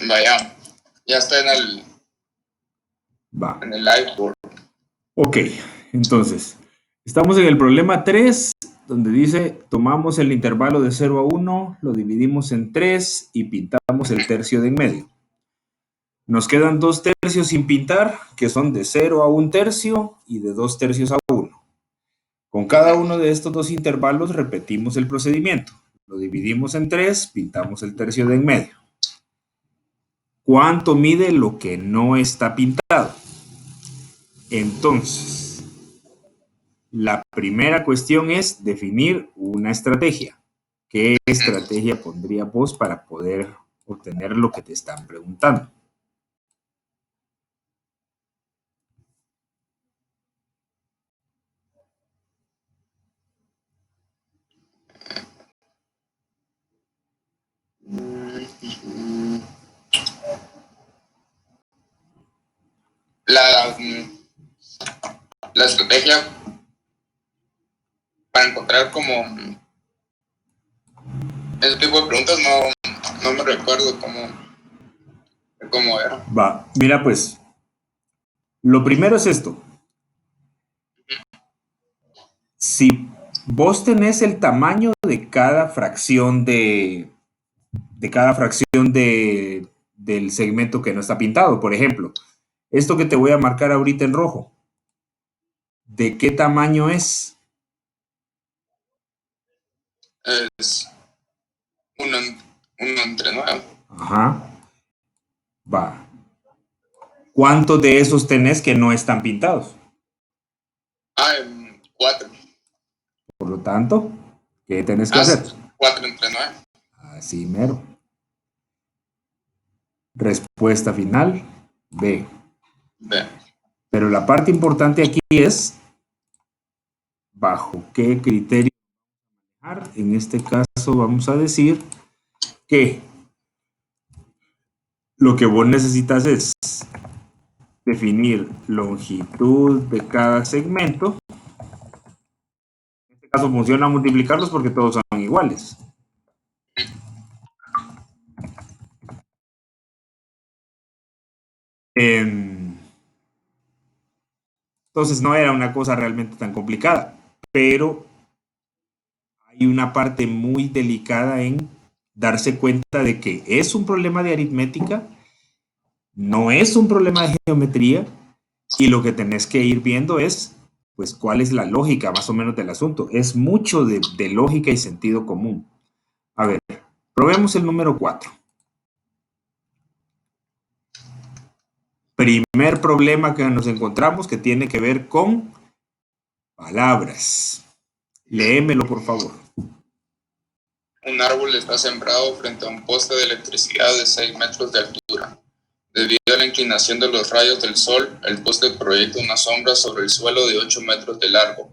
Vaya, ya está en el live board. Ok, entonces, estamos en el problema 3, donde dice, tomamos el intervalo de 0 a 1, lo dividimos en 3 y pintamos el tercio de en medio. Nos quedan 2 tercios sin pintar, que son de 0 a 1 tercio y de 2 tercios a 1. Con cada uno de estos dos intervalos repetimos el procedimiento. Lo dividimos en 3, pintamos el tercio de en medio. ¿Cuánto mide lo que no está pintado? Entonces, la primera cuestión es definir una estrategia. ¿Qué estrategia pondrías vos para poder obtener lo que te están preguntando? La estrategia para encontrar como ese tipo de preguntas no me recuerdo cómo era. Va, mira pues, lo primero es esto. Si vos tenés el tamaño de cada fracción del segmento que no está pintado, por ejemplo, esto que te voy a marcar ahorita en rojo, ¿de qué tamaño es? Es uno entre 9. Ajá. Va. ¿Cuántos de esos tenés que no están pintados? 4. Por lo tanto, ¿qué tenés que hacer? 4 entre 9. Así mero. Respuesta final, B. B. Pero la parte importante aquí es bajo qué criterio. En este caso vamos a decir que lo que vos necesitas es definir longitud de cada segmento. En este caso funciona multiplicarlos porque todos son iguales. Entonces no era una cosa realmente tan complicada, pero hay una parte muy delicada en darse cuenta de que es un problema de aritmética, no es un problema de geometría, y lo que tenés que ir viendo es, pues, cuál es la lógica más o menos del asunto. Es mucho de lógica y sentido común. A ver, probemos el número 4. Primer problema que nos encontramos que tiene que ver con palabras. Léemelo, por favor. Un árbol está sembrado frente a un poste de electricidad de 6 metros de altura. Debido a la inclinación de los rayos del sol, el poste proyecta una sombra sobre el suelo de 8 metros de largo,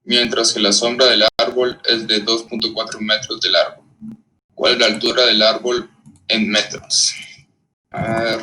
mientras que la sombra del árbol es de 2.4 metros de largo. ¿Cuál es la altura del árbol en metros? A ver.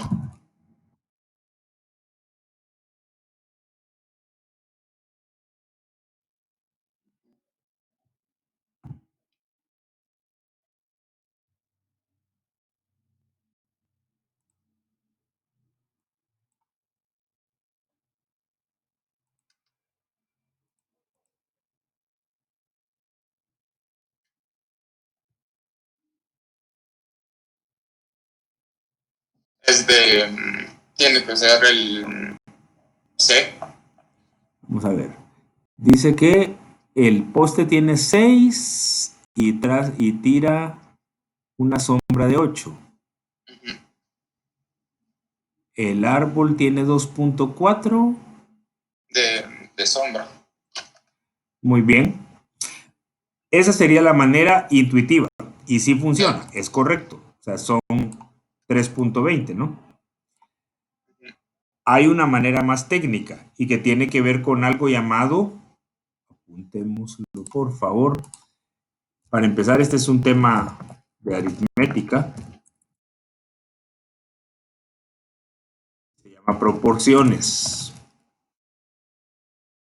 Tiene que ser el C. Vamos a ver. Dice que El poste tiene 6 y tira una sombra de 8. Ujú. El árbol tiene 2.4. De sombra. Muy bien. Esa sería la manera intuitiva. Y sí funciona, es correcto. O sea, son 3.20, ¿no? Hay una manera más técnica y que tiene que ver con algo llamado, apuntémoslo por favor. Para empezar, este es un tema de aritmética. Se llama proporciones.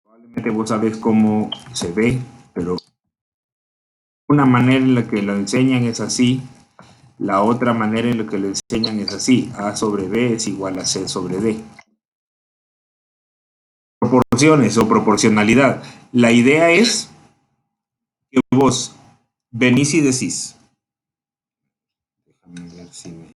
Probablemente vos sabés cómo se ve, pero una manera en la que lo enseñan es así. La otra manera en la que lo enseñan es así. A sobre B es igual a C sobre D. Proporciones o proporcionalidad. La idea es que vos venís y decís. Déjame ver si me...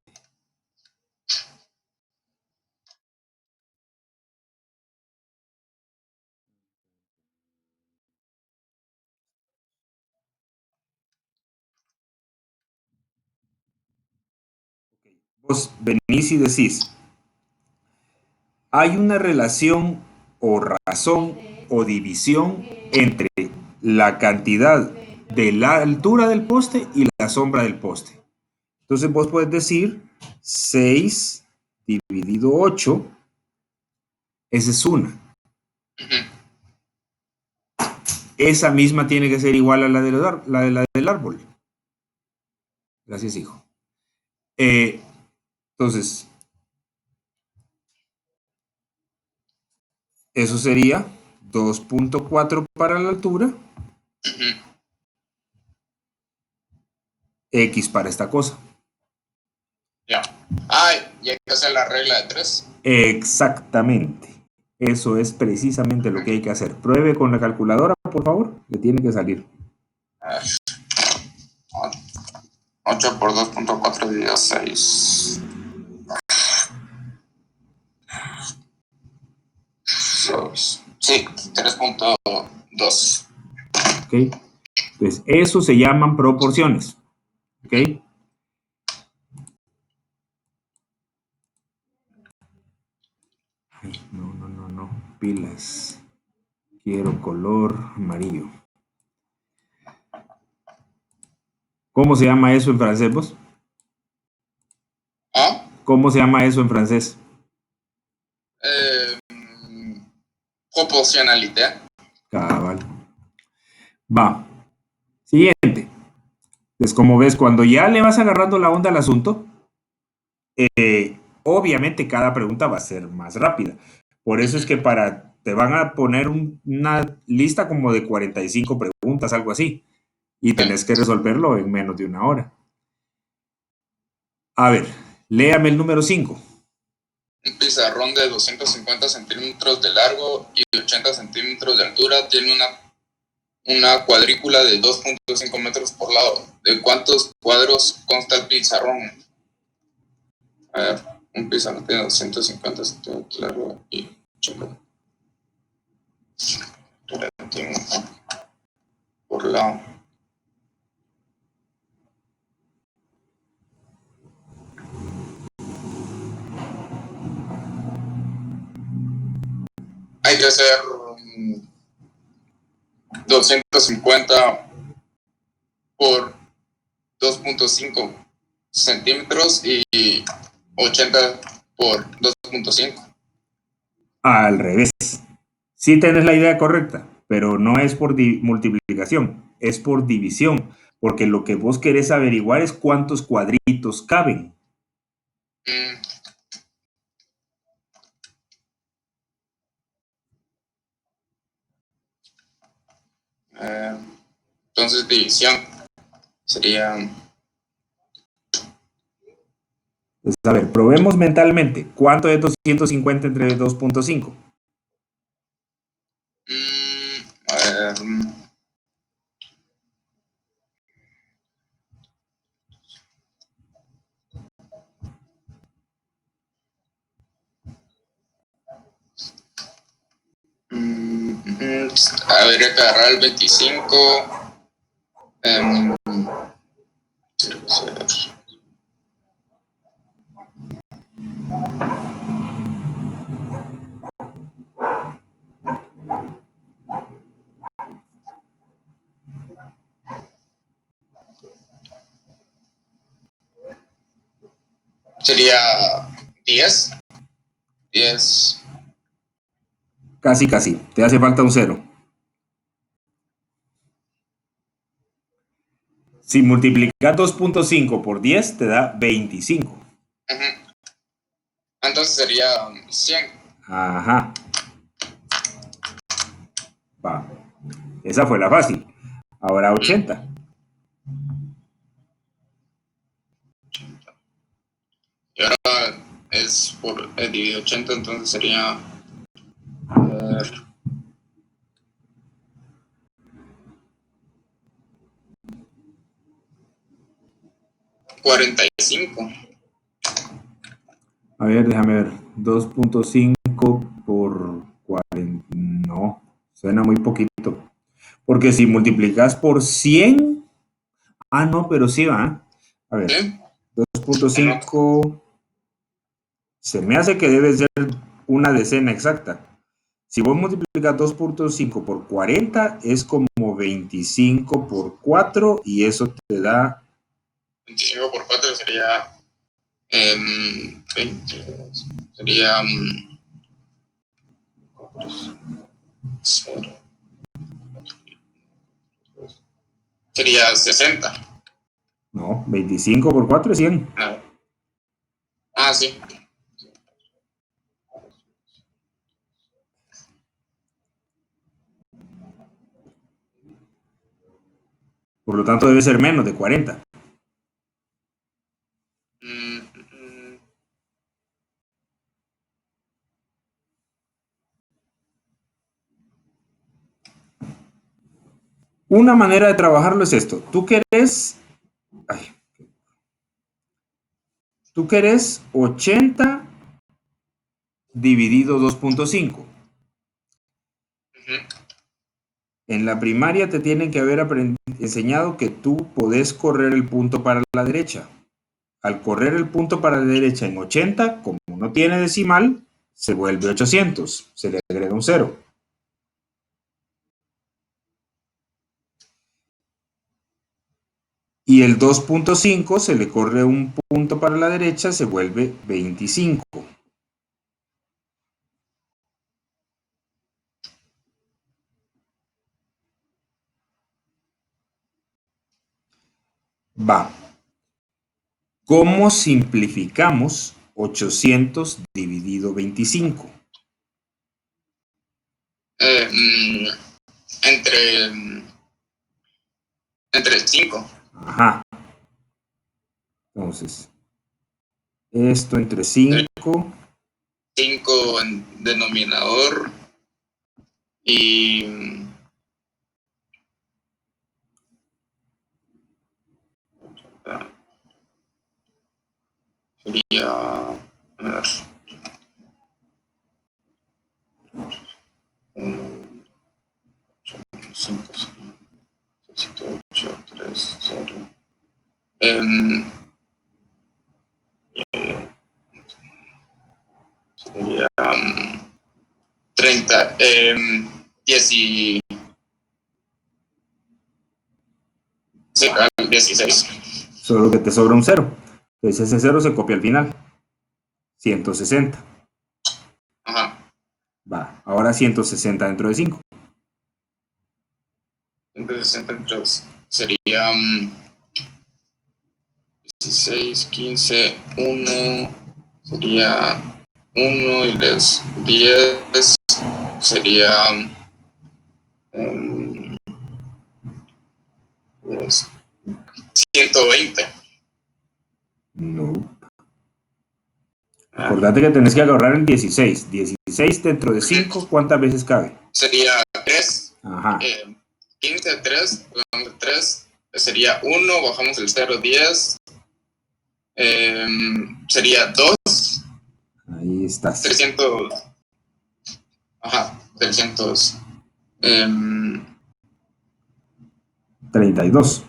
Vos venís y decís, hay una relación o razón o división entre la cantidad de la altura del poste y la sombra del poste. Entonces vos puedes decir 6 dividido 8, esa es una. Ujú. Esa misma tiene que ser igual a la del árbol. Gracias, hijo. Entonces, eso sería 2.4 para la altura, Ujú. X para esta cosa. Ya. Ay, y hay que hacer la regla de 3. Exactamente. Eso es precisamente lo que hay que hacer. Pruebe con la calculadora, por favor. Le tiene que salir. 8 por 2.4 dividido 6. Sí, 3.2. ¿Ok? Entonces, eso se llaman proporciones. ¿Ok? Ay, no. Pilas. Quiero color amarillo. ¿Cómo se llama eso en francés, vos? ¿Ah? ¿Cómo se llama eso en francés? Eh, proporcionalidad. Cabal. Va. Siguiente. Entonces, como ves, cuando ya le vas agarrando la onda al asunto, obviamente cada pregunta va a ser más rápida. Por eso es que te van a poner una lista como de 45 preguntas, algo así, y tenés que resolverlo en menos de una hora. A ver, léame el número 5. Un pizarrón de 250 centímetros de largo y 80 centímetros de altura tiene una cuadrícula de 2.5 metros por lado. ¿De cuántos cuadros consta el pizarrón? A ver, un pizarrón de 250 centímetros de largo y 80 centímetros por lado. Hay que hacer 250 por 2.5 centímetros y 80 por 2.5. Al revés. Sí tenés la idea correcta, pero no es por multiplicación, es por división, porque lo que vos querés averiguar es cuántos cuadritos caben. Mm, entonces división sería Entonces, a ver, probemos mentalmente. ¿Cuánto es 250 entre 2.5? a ver, 3 habría que agarrar el 25. Sería 10. 10. Casi, te hace falta un 0. Si multiplicas 2.5 por 10 te da 25. Entonces sería 100. Ajá. Va. Esa fue la fácil. Ahora 80. Y ahora es por dividido 80, entonces sería 45. A ver, déjame ver. 2.5 por 40. No, suena muy poquito. Porque si multiplicas por 100. Ah, no, pero sí va. A ver. ¿Sí? 2.5. Se me hace que debe ser una decena exacta. Si vos multiplicas 2.5 por 40, es como 25 por 4 y eso te da... 25 por 4 sería 20. Sería 0. Sería 60. No, 25 por 4 es 100. Ah, sí. Por lo tanto debe ser menos de 40. Una manera de trabajarlo es esto. Tú querés 80 dividido 2.5. En la primaria te tienen que haber enseñado que tú podés correr el punto para la derecha. Al correr el punto para la derecha en 80, como no tiene decimal, se vuelve 800. Se le agrega un 0. Y el 2.5 se le corre un punto para la derecha, se vuelve 25. Va. ¿Cómo simplificamos 800 dividido 25? Entre 5. Ajá. Entonces, esto entre 5. 5 en denominador y sería, a ver, 5, 7, 8, 3, 0. Sería 30, 10 y 16. Solo que te sobra un 0. Entonces ese 0 se copia al final. 160. Ajá. Va. Ahora 160 dentro de 5. 160 entre 2 sería 16, 15, 1. Sería 1 y les 10 sería 120. No. Acordate que tenés que agarrar el 16. 16 dentro de 5, ¿cuántas veces cabe? Sería 3. Ajá. 15, 3, 3. Sería 1, bajamos el 0, 10. Sería 2. Ahí estás. 300. Ajá, 300. 32.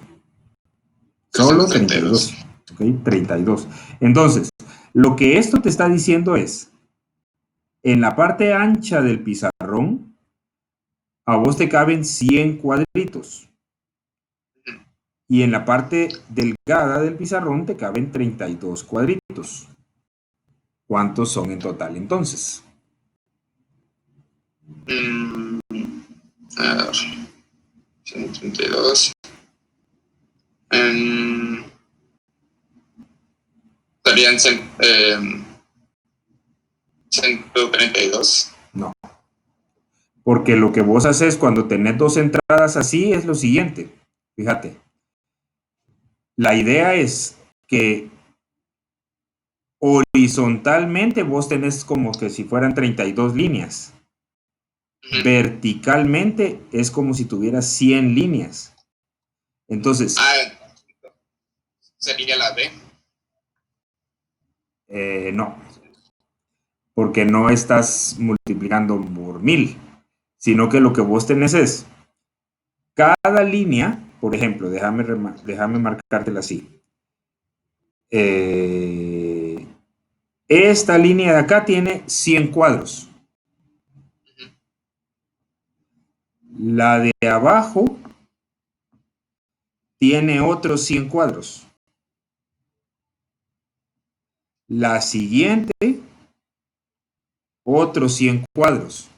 Solo 32. ¿Ok? 32. Entonces, lo que esto te está diciendo es, en la parte ancha del pizarrón, a vos te caben 100 cuadritos. Y en la parte delgada del pizarrón te caben 32 cuadritos. ¿Cuántos son en total entonces? A ver, 132. Serían 132. No. Porque lo que vos haces cuando tenés dos entradas así es lo siguiente. Fíjate. La idea es que horizontalmente vos tenés como que si fueran 32 líneas. Verticalmente es como si tuvieras 100 líneas. Entonces... ¿sería la D? No. Porque no estás multiplicando por 1000. Sino que lo que vos tenés es... Cada línea, por ejemplo, déjame marcártela así. Esta línea de acá tiene 100 cuadros. La de abajo tiene otros 100 cuadros. La siguiente, otros 100 cuadros.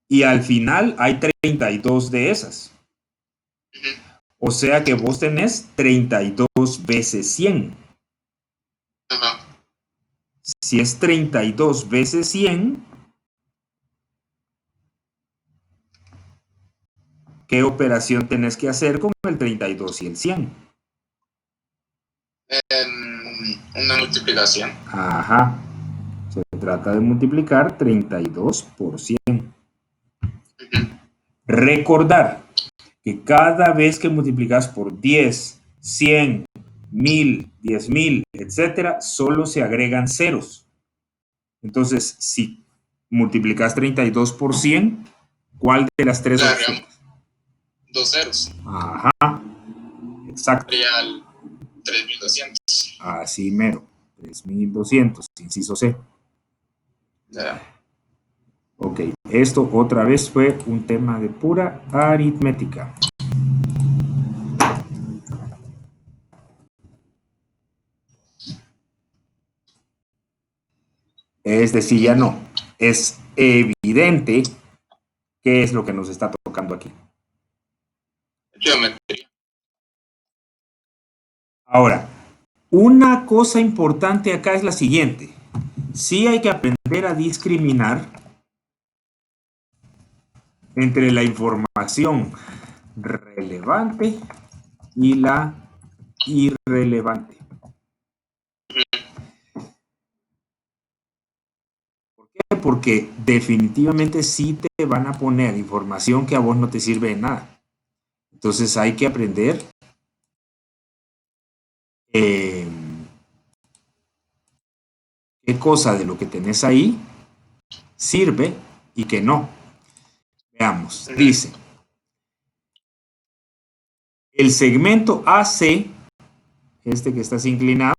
Y al final hay 32 de esas. O sea que vos tenés 32 veces 100. Ajá. Si es 32 veces 100, ¿qué operación tenés que hacer con el 32 y el 100? Una multiplicación. Ajá. Se trata de multiplicar 32 por 100. Recordar que cada vez que multiplicas por 10, 100, 1000, 10.000, etcétera, solo se agregan ceros. Entonces, si multiplicas 32 por 100, ¿cuál de las tres opciones? 2 ceros. Ajá, exacto. Sería el 3200. Así mero, 3200, inciso C. Ya. Ok, esto otra vez fue un tema de pura aritmética. Es decir, ya no. Es evidente qué es lo que nos está tocando aquí. Geometría. Ahora, una cosa importante acá es la siguiente. Sí hay que aprender a discriminar entre la información relevante y la irrelevante. ¿Por qué? Porque definitivamente sí te van a poner información que a vos no te sirve de nada. Entonces hay que aprender qué cosa de lo que tenés ahí sirve y qué no. Veamos, dice, el segmento AC, este que estás inclinado,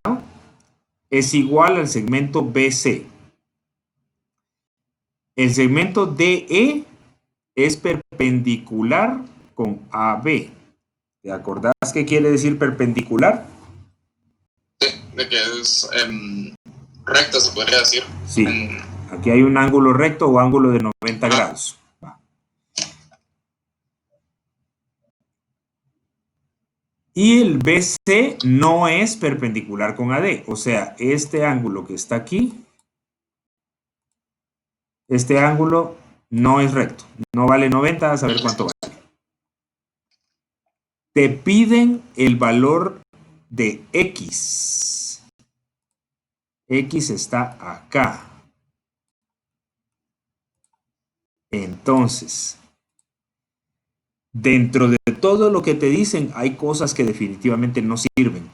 es igual al segmento BC. El segmento DE es perpendicular con AB. ¿Te acordás qué quiere decir perpendicular? Sí, de que es recto, se podría decir. Sí, aquí hay un ángulo recto o ángulo de 90 grados. Y el BC no es perpendicular con AD, o sea, este ángulo que está aquí, este ángulo no es recto, no vale 90, a saber cuánto vale. Te piden el valor de X. X está acá. Entonces, dentro de todo lo que te dicen, hay cosas que definitivamente no sirven.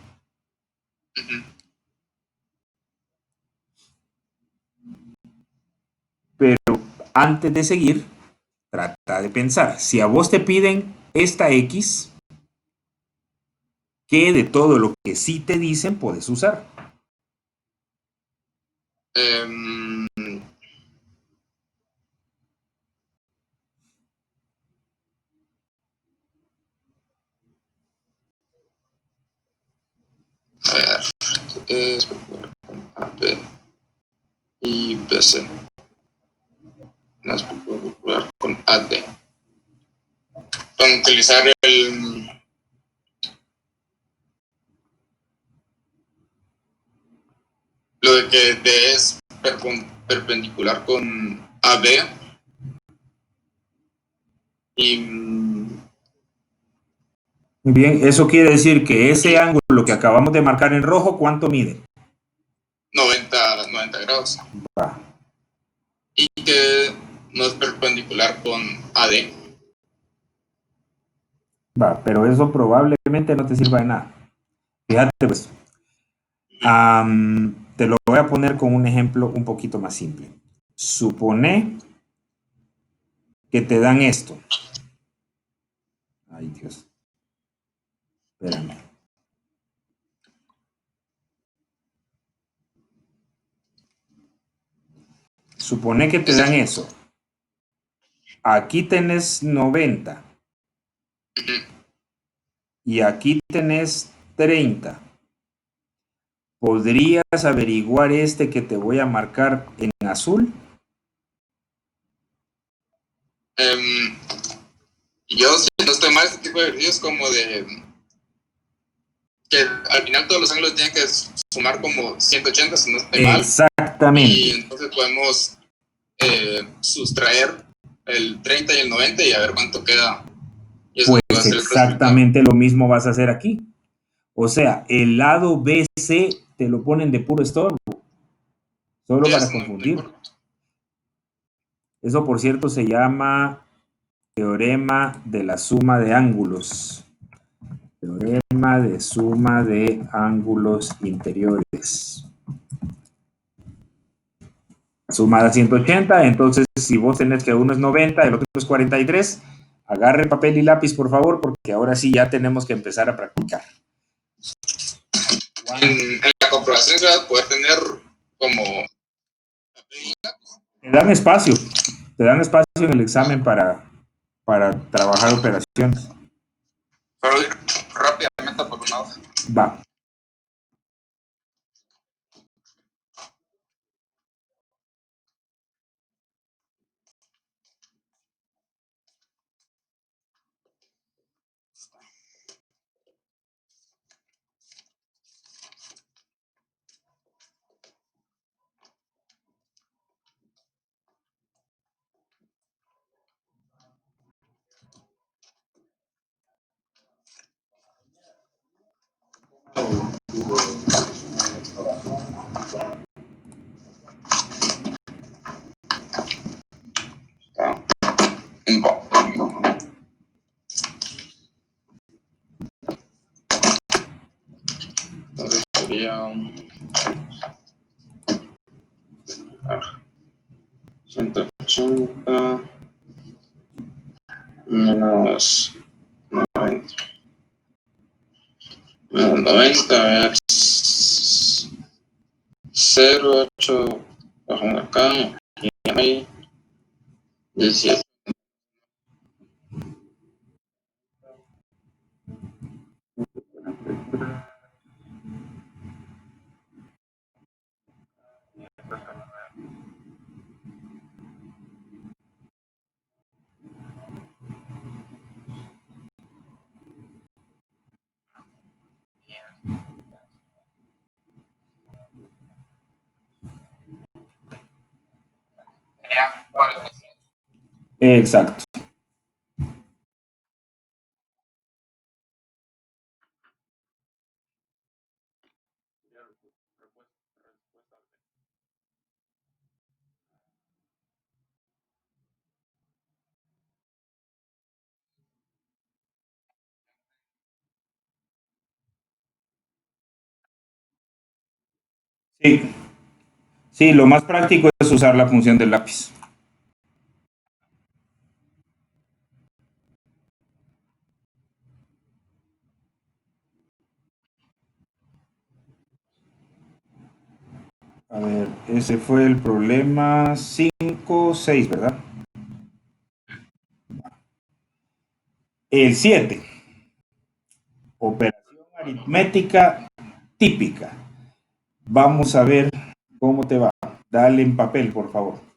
Pero antes de seguir, Trata de pensar, si a vos te piden esta X, ¿qué de todo lo que sí te dicen puedes usar? Em, a ver, es AP y BC. Más popular con AD. Para utilizar lo de que D es perpendicular con AB y Muy bien, eso quiere decir que ese ángulo que acabamos de marcar en rojo, ¿cuánto mide? 90 grados. Va, Y que no es perpendicular con AD. va, pero eso probablemente no te sirva de nada. Fíjate, pues, te lo voy a poner con un ejemplo un poquito más simple. Supone que te dan esto. Ay, Dios. Espérame. Supone que te dan eso. Aquí tenés 90 y aquí tenés 30. ¿Podrías averiguar este que te voy a marcar en azul? Um, yo, si no estoy mal, este tipo de ejercicios como de que al final todos los ángulos tienen que sumar como 180, si no estoy mal. Exactamente. Y entonces podemos sustraer el 30 y el 90 y a ver cuánto queda. Y eso va a Pues ser el resultado. exactamente lo mismo vas a hacer aquí. O sea, el lado BC te lo ponen de puro estorbo, solo Sí, para eso no confundir. importa. Eso, por cierto, se llama teorema de la suma de ángulos. Teorema de suma de ángulos interiores. Suma da 180, entonces si vos tenés que uno es 90, el otro es 43, agarre papel y lápiz, por favor, porque ahora sí ya tenemos que empezar a practicar. En la comprobación se va a poder tener como Te dan espacio en el examen para trabajar operaciones. pero ir rápidamente por una hoja. Va. Entonces sería 180 menos 90. Menos 90 es 0,8. Bajamos acá. Y ahí 17. Exacto. Sí. Sí, lo más práctico es usar la función del lápiz. A ver, ese fue el problema 5 6, ¿verdad? El 7, operación aritmética típica. Vamos a ver cómo te va. Dale en papel, por favor.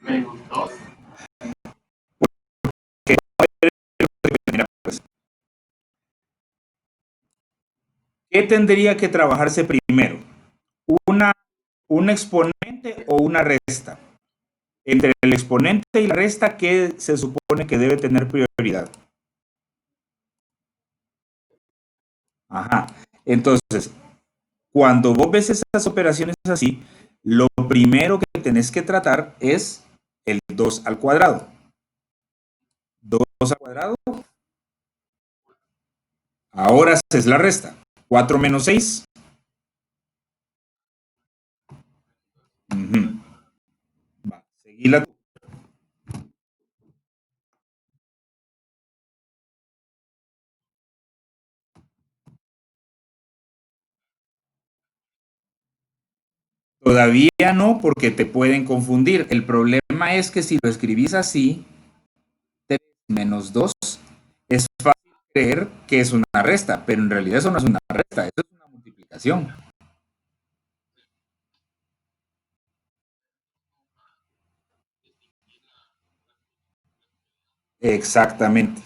Me gustó. Mira, pues, ¿qué tendría que trabajarse primero? ¿Una, ¿Un exponente o una resta? Entre el exponente y la resta, ¿qué se supone que debe tener prioridad? Ajá. Entonces, cuando vos ves esas operaciones así, lo primero que tenés que tratar es el 2 al cuadrado. 2 al cuadrado, ahora haces la resta. 4 menos 6. Va, seguila. Todavía no, porque te pueden confundir. El problema es que si lo escribís así, 3 menos 2, es fácil creer que es una resta, pero en realidad eso no es una resta, eso es una multiplicación. Exactamente.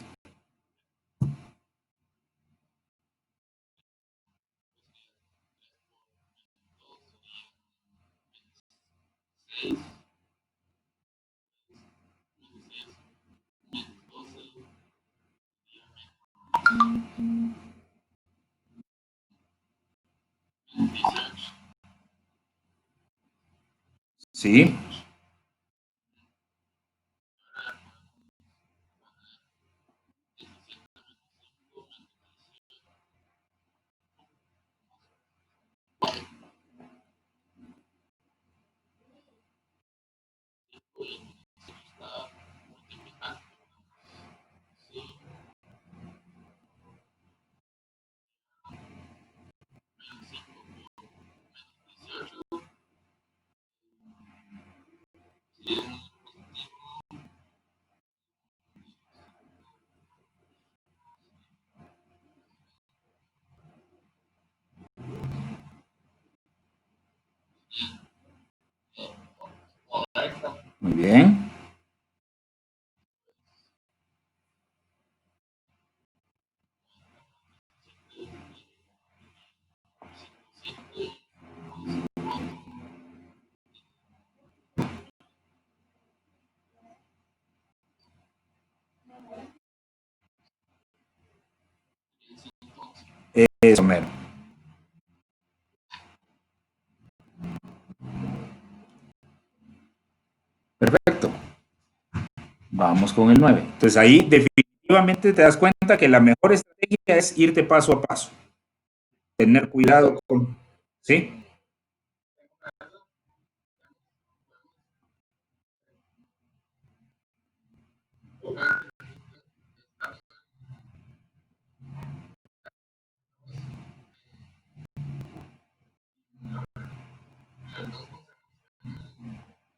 Sí, muy bien. Eso, mero. Perfecto. Vamos con el 9. Entonces ahí definitivamente te das cuenta que la mejor estrategia es irte paso a paso. Tener cuidado con... ¿Sí?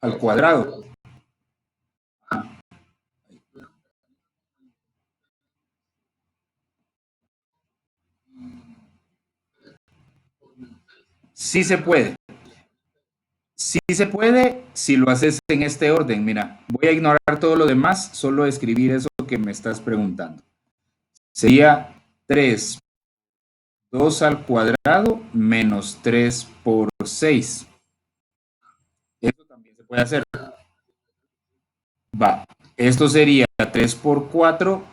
Al cuadrado. Sí se puede. Sí se puede si lo haces en este orden. Mira, voy a ignorar todo lo demás, solo escribir eso que me estás preguntando. Sería 3, 2 al cuadrado menos 3 por 6. Eso también se puede hacer. Va, esto sería 3 por 4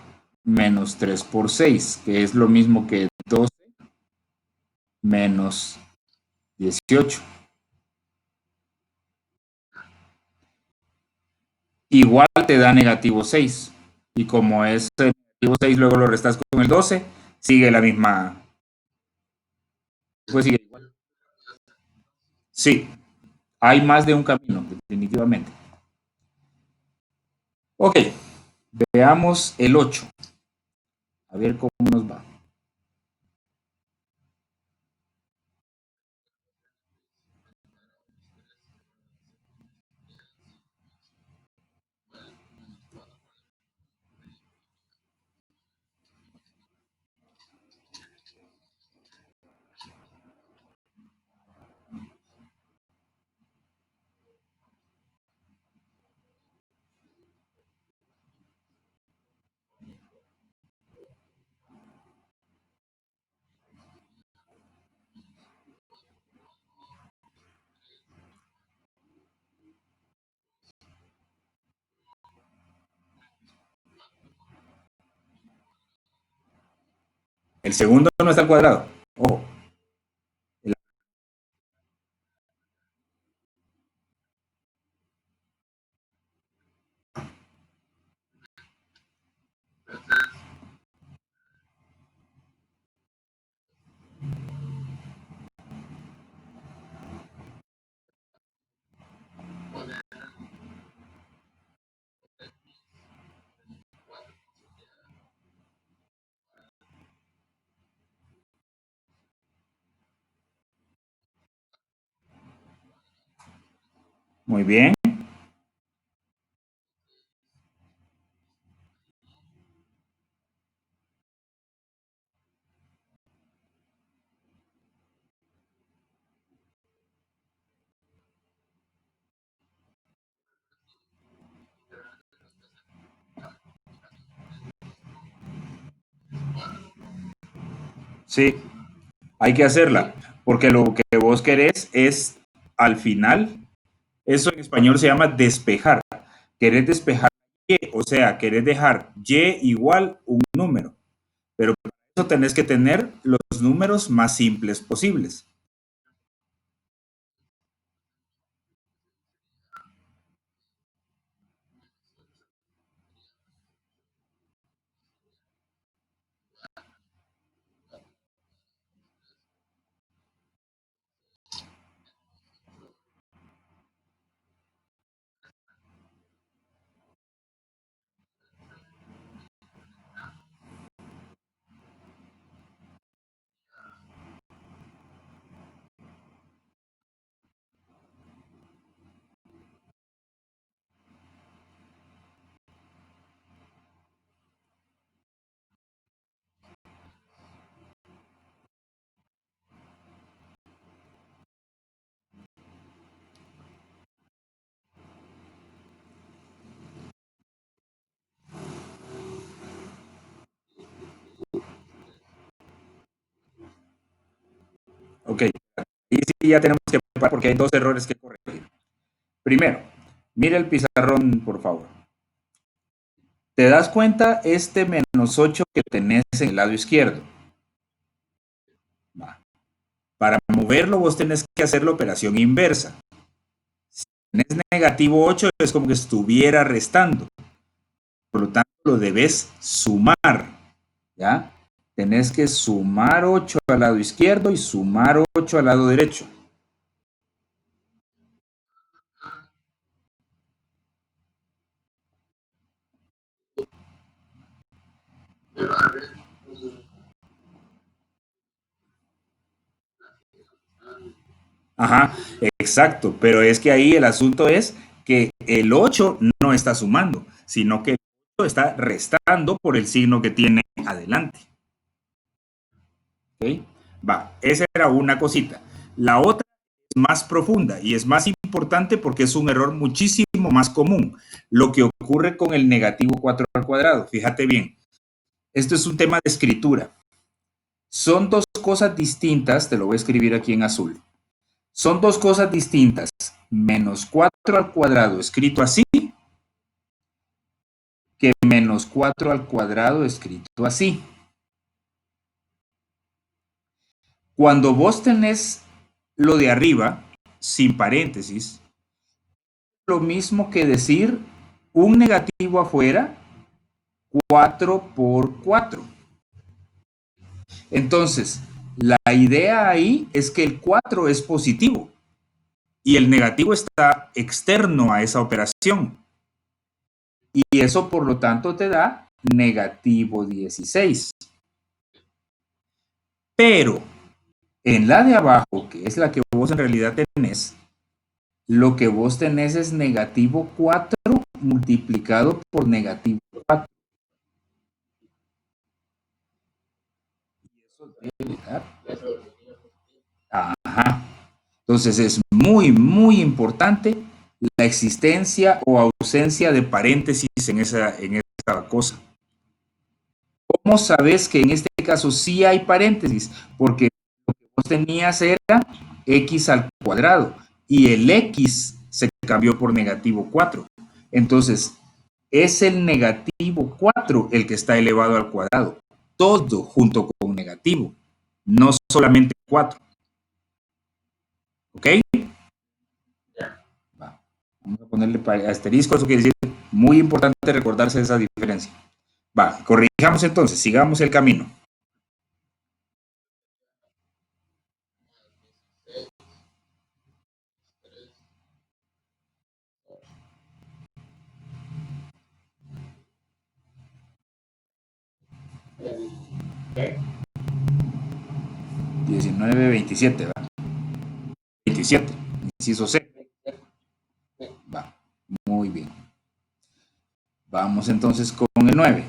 menos 3 por 6, que es lo mismo que 12 menos 18. Igual te da negativo 6. Y como es negativo 6, luego lo restas con el 12, sigue la misma. Pues sigue igual. Sí, hay más de un camino, definitivamente. Ok, veamos el 8. A ver cómo nos va. El segundo no está al cuadrado. Ojo. El- Muy bien. Sí, hay que hacerla. Porque lo que vos querés es, al final, eso en español se llama despejar. Querés despejar Y, o sea, querés dejar Y igual un número. Pero para eso tenés que tener los números más simples posibles. Ok, y sí ya tenemos que preparar porque hay dos errores que corregir. Primero, mira el pizarrón, por favor. ¿Te das cuenta este menos 8 que tenés en el lado izquierdo? Para moverlo vos tenés que hacer la operación inversa. Si tenés negativo 8 es como que estuviera restando. Por lo tanto, lo debes sumar. ¿Ya? Tenés que sumar 8 al lado izquierdo y sumar 8 al lado derecho. Ajá, exacto, pero es que ahí el asunto es que el 8 no está sumando, sino que el 8 está restando por el signo que tiene adelante. ¿Ok? Va, esa era una cosita. La otra es más profunda y es más importante porque es un error muchísimo más común. Lo que ocurre con el negativo 4 al cuadrado. Fíjate bien, esto es un tema de escritura. Son dos cosas distintas, te lo voy a escribir aquí en azul. Son dos cosas distintas. Menos 4 al cuadrado escrito así que menos 4 al cuadrado escrito así. Cuando vos tenés lo de arriba, sin paréntesis, lo mismo que decir un negativo afuera, 4 por 4. Entonces, la idea ahí es que el 4 es positivo y el negativo está externo a esa operación. Y eso, por lo tanto, te da negativo 16. Pero en la de abajo, que es la que vos en realidad tenés, lo que vos tenés es negativo 4 multiplicado por negativo 4. Y eso debe dar. Ajá. Entonces es muy, muy importante la existencia o ausencia de paréntesis en esa cosa. ¿Cómo sabes que en este caso sí hay paréntesis? Porque lo que vos tenías era x al cuadrado y el x se cambió por negativo 4. Entonces, es el negativo 4 el que está elevado al cuadrado. Todo junto con negativo, no solamente 4. ¿Ok? Va. Vamos a ponerle asterisco, eso quiere decir muy importante recordarse esa diferencia. Va, corrijamos entonces, sigamos el camino. Okay. 19, 27, ¿va? 27, inciso C. Va, muy bien. Vamos entonces con el 9.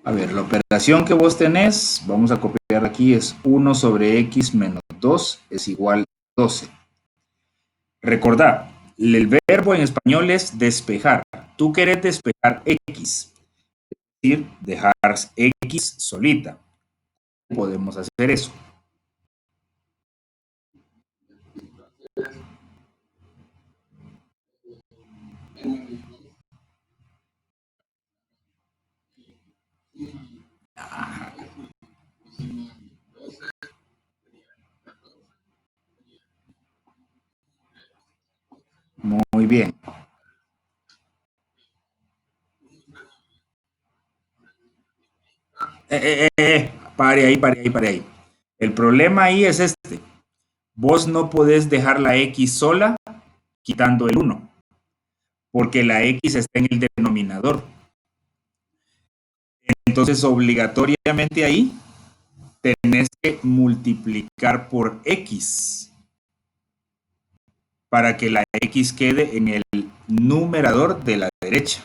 A ver, la operación que vos tenés, vamos a copiar aquí, es 1 sobre x menos 2 es igual a 12. Recordá, el verbo en español es despejar. Tú querés despejar x, es decir, dejar x solita. Podemos hacer eso. Muy bien. Pare ahí. El problema ahí es este. Vos no podés dejar la x sola quitando el 1, porque la x está en el denominador. entonces obligatoriamente ahí tenés que multiplicar por X para que la X quede en el numerador de la derecha.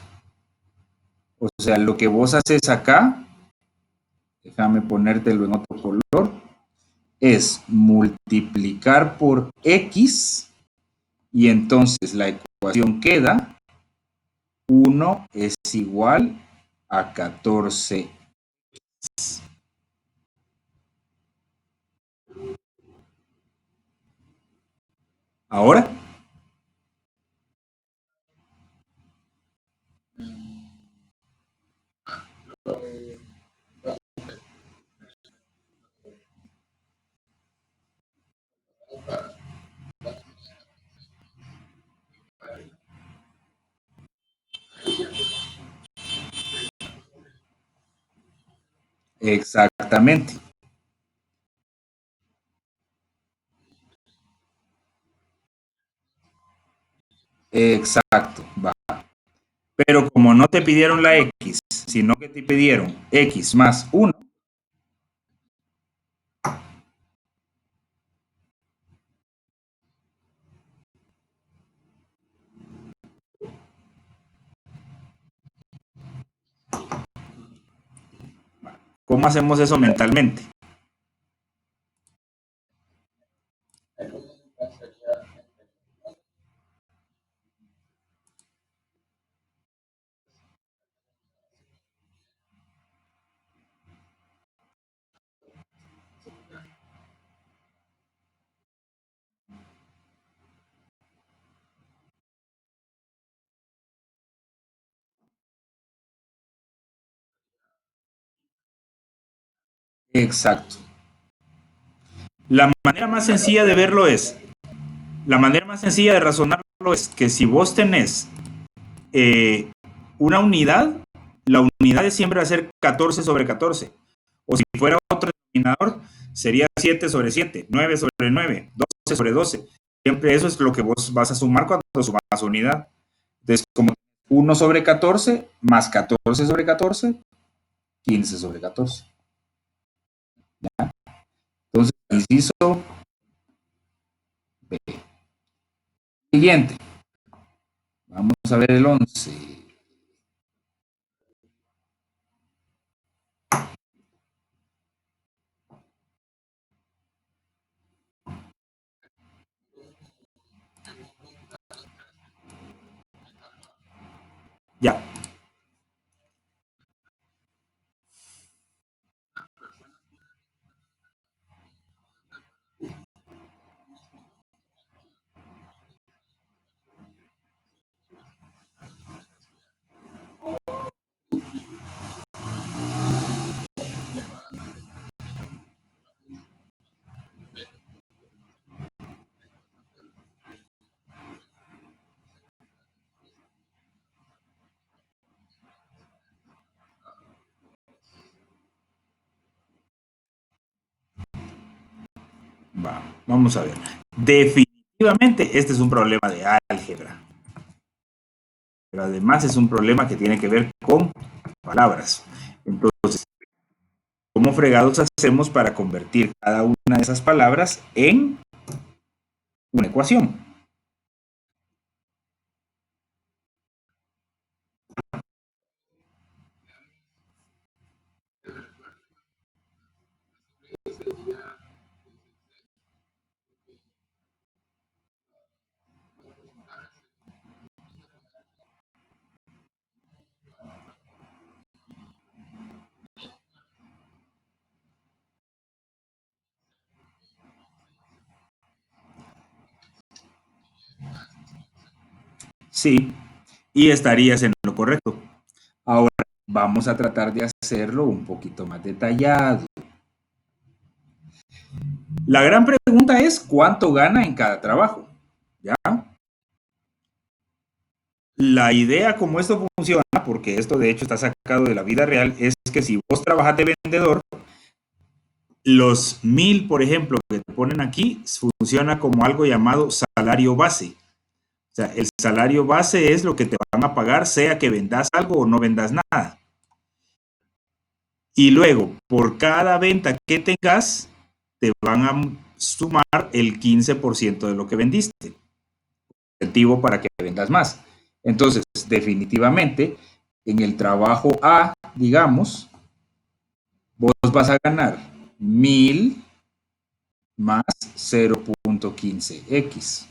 O sea, lo que vos haces acá, déjame ponértelo en otro color, es multiplicar por X y entonces la ecuación queda 1 es igual a 14. Ahora, exactamente. Exacto, va. Pero como no te pidieron la X, sino que te pidieron X más 1, ¿cómo hacemos eso mentalmente? Exacto. La manera más sencilla de verlo es, la manera más sencilla de razonarlo es que si vos tenés una unidad, la unidad de siempre va a ser 14 sobre 14. O si fuera otro denominador, sería 7 sobre 7, 9 sobre 9, 12 sobre 12. Siempre eso es lo que vos vas a sumar cuando sumas unidad. Entonces, como 1 sobre 14 más 14 sobre 14, 15 sobre 14. ¿Ya? Entonces, inciso B. Siguiente. Vamos a ver el 11. Ya. Vamos a ver. Definitivamente este es un problema de álgebra. Pero además es un problema que tiene que ver con palabras. Entonces, ¿cómo fregados hacemos para convertir cada una de esas palabras en una ecuación? Sí, y estarías en lo correcto. Ahora vamos a tratar de hacerlo un poquito más detallado. La gran pregunta es ¿cuánto gana en cada trabajo? ¿Ya? La idea como esto funciona, porque esto de hecho está sacado de la vida real, es que si vos trabajas de vendedor, los 1000, por ejemplo, que te ponen aquí, funciona como algo llamado salario base. O sea, el salario base es lo que te van a pagar, sea que vendas algo o no vendas nada. Y luego, por cada venta que tengas, te van a sumar el 15% de lo que vendiste. Objetivo para que vendas más. Entonces, definitivamente, en el trabajo A, digamos, vos vas a ganar 1000 más 0.15x.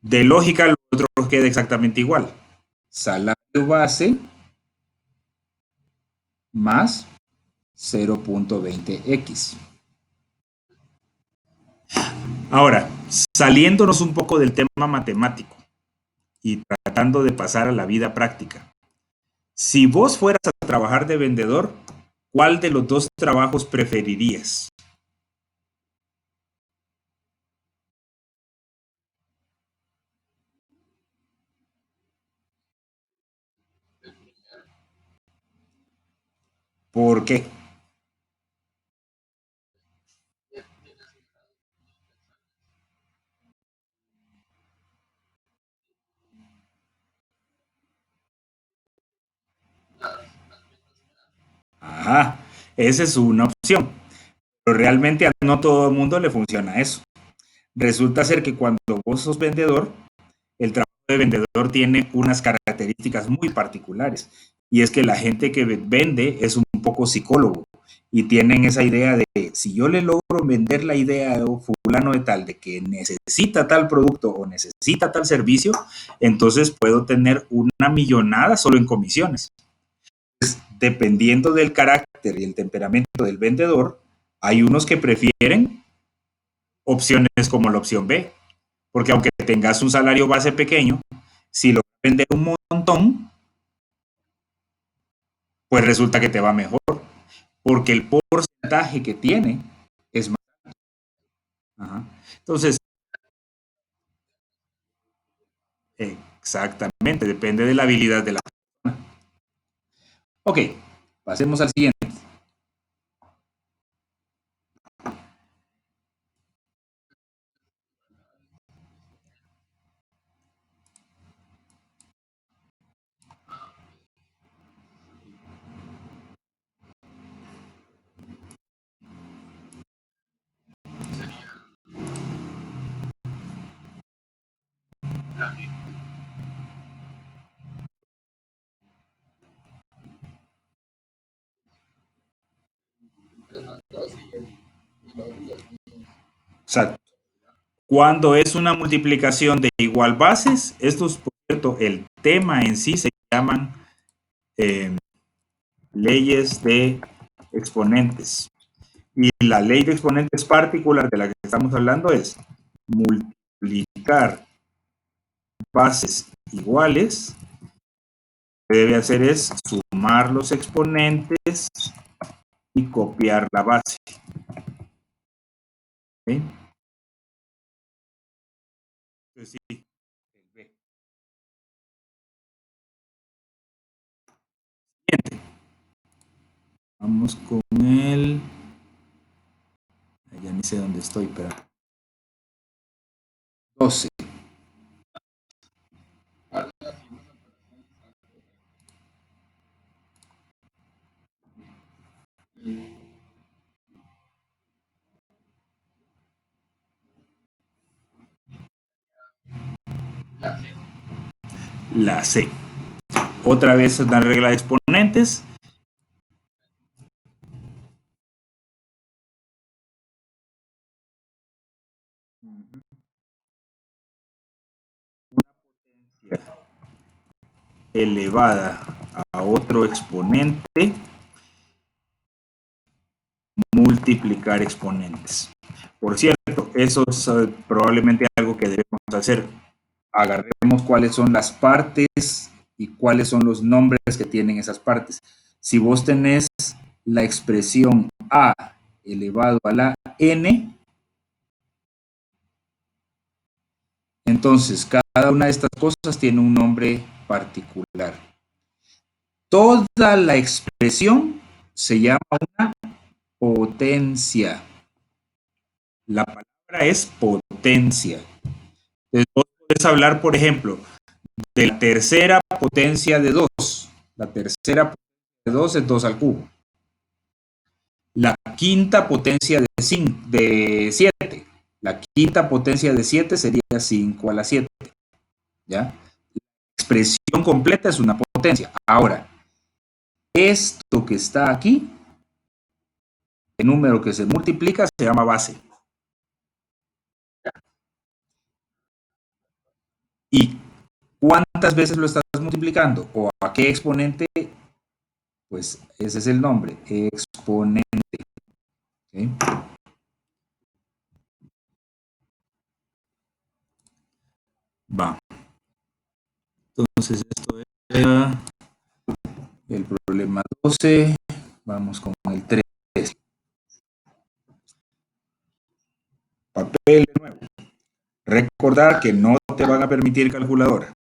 De lógica, lo otro queda exactamente igual. Salario base más 0.20x. Ahora, saliéndonos un poco del tema matemático y tratando de pasar a la vida práctica. Si vos fueras a trabajar de vendedor, ¿cuál de los dos trabajos preferirías? ¿Por qué? Ajá, esa es una opción. Pero realmente a no todo el mundo le funciona eso. Resulta ser que cuando vos sos vendedor, el trabajo de vendedor tiene unas características muy particulares. Y es que la gente que vende es un poco psicólogo y tienen esa idea de si yo le logro vender la idea a fulano de tal de que necesita tal producto o necesita tal servicio, entonces puedo tener una millonada solo en comisiones. Dependiendo del carácter y el temperamento del vendedor, hay unos que prefieren opciones como la opción B, porque aunque tengas un salario base pequeño, si lo vendes un montón, pues resulta que te va mejor, porque el porcentaje que tiene es más. Ajá. Entonces, exactamente, depende de la habilidad de la persona. Ok, pasemos al siguiente. Exacto. Cuando es una multiplicación de igual bases, estos, por cierto, el tema en sí se llaman eh, leyes de exponentes. Y la ley de exponentes particular de la que estamos hablando es multiplicar bases iguales. Lo que debe hacer es sumar los exponentes y copiar la base. ¿Sí? Entonces, sí, el B. Siguiente. Vamos con el... Ya ni sé dónde estoy, pero... 12. La C. Otra vez la regla de exponentes. Elevada a otro exponente, multiplicar exponentes. Por cierto, eso es probablemente algo que debemos hacer. Agarremos cuáles son las partes y cuáles son los nombres que tienen esas partes. Si vos tenés la expresión a elevado a la n, entonces cada una de estas cosas tiene un nombre particular. Toda la expresión se llama una potencia. La palabra es potencia. Entonces, vos podés hablar, por ejemplo, de la tercera potencia de 2. La tercera potencia de 2 es 2 al cubo. La quinta potencia de 7. La quinta potencia de 7 sería 5 a la 7. ¿Ya? La expresión completa es una potencia. Ahora, esto que está aquí, el número que se multiplica, se llama base. ¿Y cuántas veces lo estás multiplicando? ¿O a qué exponente? Pues ese es el nombre, exponente. ¿Okay? Va. Entonces esto era el problema 12. Vamos con el 3. Papel de nuevo. Recordar que no te van a permitir calculadora.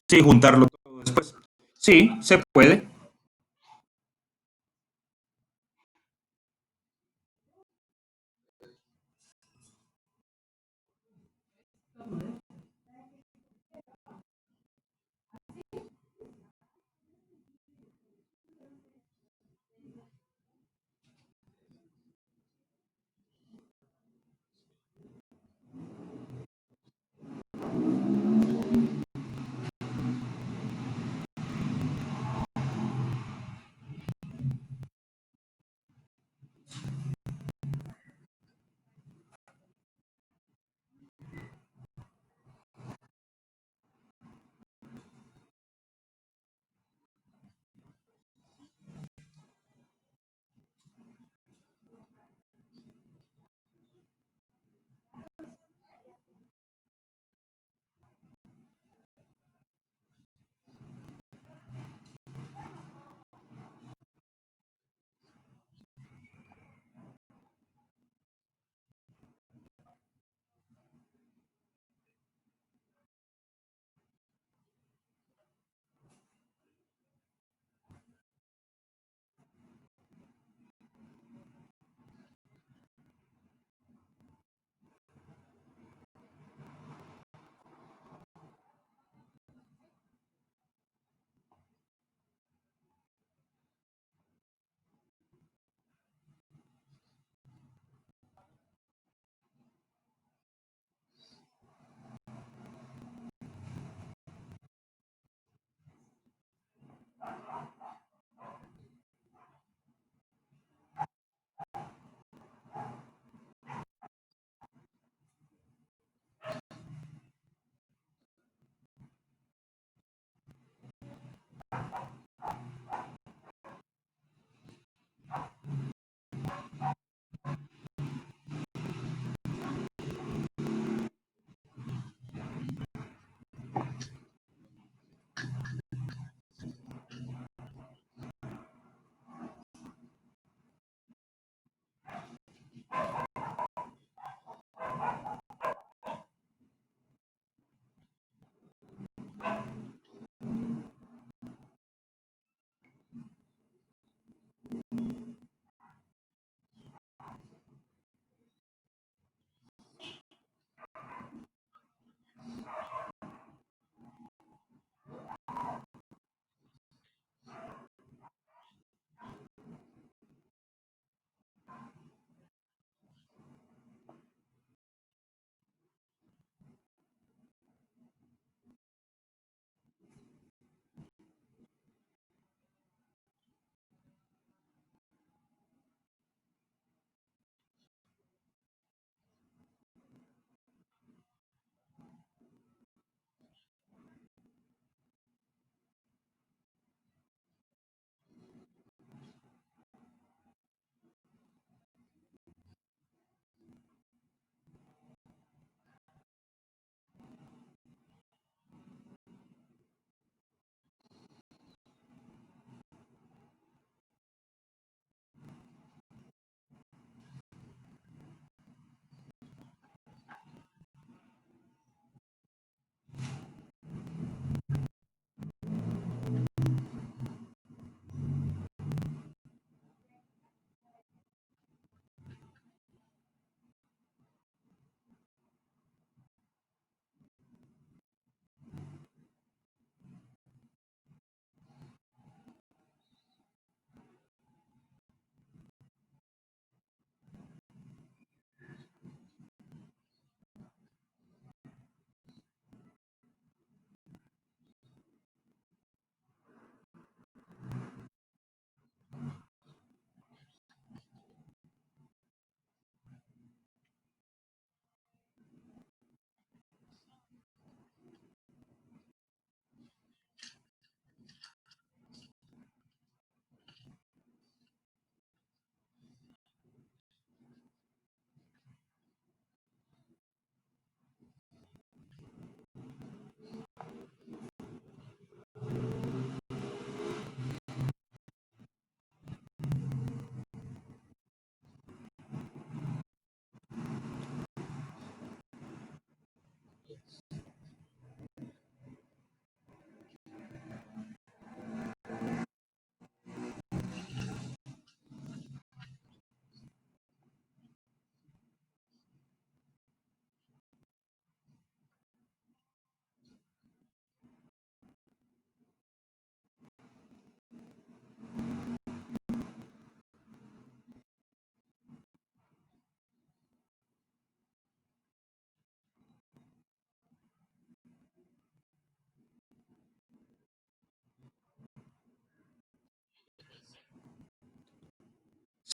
Sí, juntarlo todo después. Sí, se puede.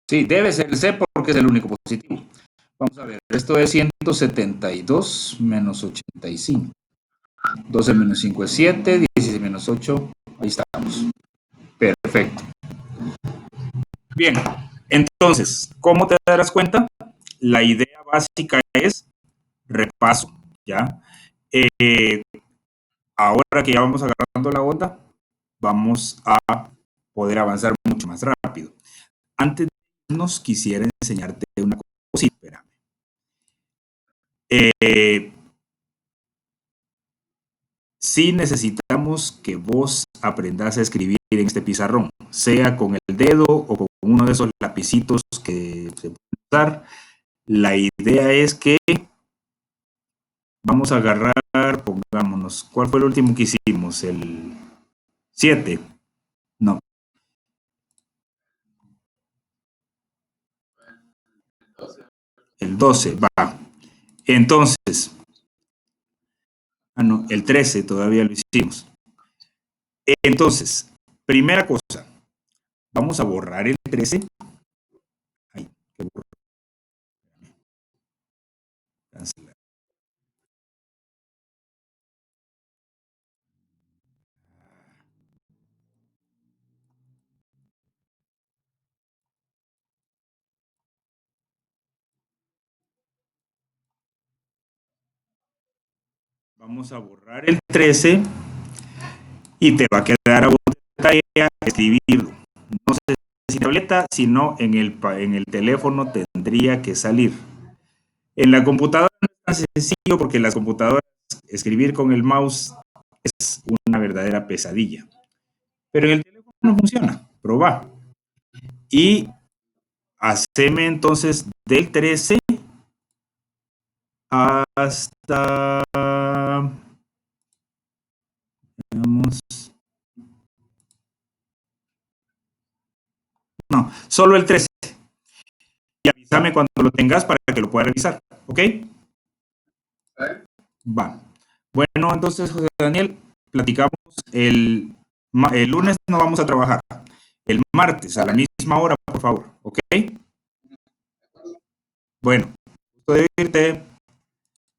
Sí, debe ser el C porque es el único positivo. Vamos a ver, esto es 172 menos 85. 12 menos 5 es 7, 16 menos 8, ahí estamos. Perfecto. Bien, entonces, ¿cómo te darás cuenta? La idea básica es repaso, ¿ya? Ahora que ya vamos agarrando la onda, vamos a poder avanzar mucho más rápido. Antes de irnos, quisiera enseñarte una cosita. Espérame. Sí necesitamos que vos aprendas a escribir en este pizarrón, sea con el dedo o con uno de esos lapicitos que se pueden usar. La idea es que vamos a agarrar, pongámonos, ¿cuál fue el último que hicimos? El 7. No, el 12, va. Entonces, no, el 13 todavía lo hicimos. Entonces, primera cosa, vamos a borrar el 13. Ay, qué borro. Cancelar. Vamos a borrar el 13 y te va a quedar a vos de tarea escribirlo. No sé si en tableta, sino en el teléfono tendría que salir. En la computadora no es tan sencillo porque en las computadoras escribir con el mouse es una verdadera pesadilla. Pero en el teléfono no funciona. Probá. Y haceme entonces del 13 hasta... Veamos. No, solo el 13. Y avísame cuando lo tengas para que lo pueda revisar. ¿Ok? Va. Bueno, entonces, José Daniel, platicamos el lunes no vamos a trabajar. El martes a la misma hora, por favor. ¿Ok? Bueno, gusto de irte.